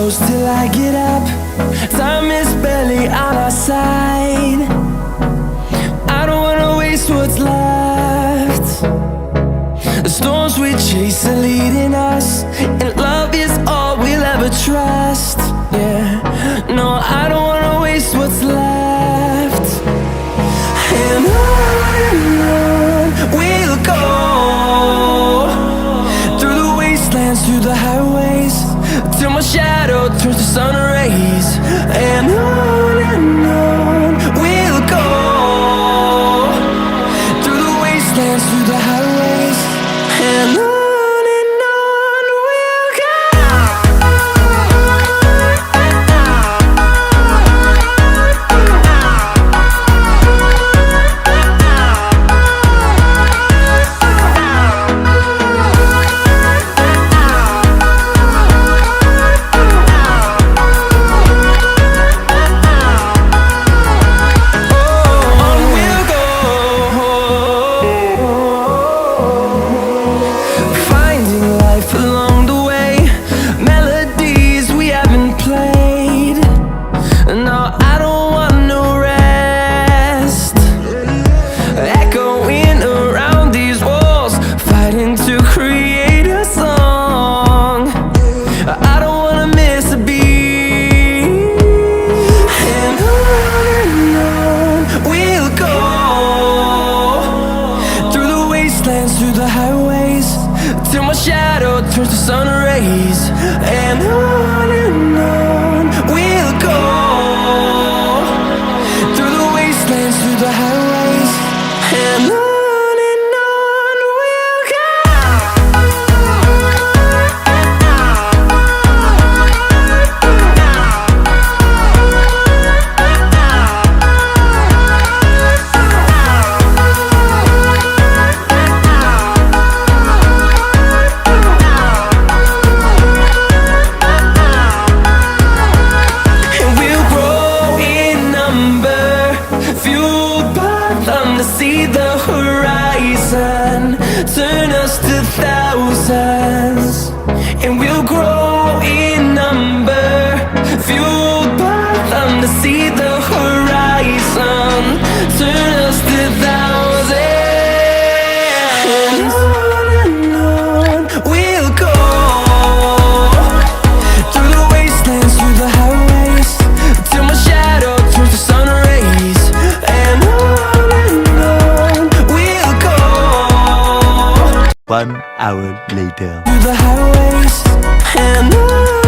close till I get up. Time is barely on our side. I don't wanna waste what's left. The storms we chase are leading us, and love is all we'll ever trust. Yeah, no, I don't wanna waste what's left. And on we'll go, through the wastelands, through the highways, till my shadow turns to sun rays. And on we'll go, through the wastelands, through the highways, and on we'll go. Through the highways, till my shadow turns to sun rays. And on we'll go, through the wastelands, through the highways, and on we'll go. See the horizon turn us to thousands, and we'll grow in number, fueled by them to see the horizon turn us to thousands. And on we'll go, through the wastelands, through the highways, till my shadow turns to sun rays. And 1 hour later. Through the highways, and on.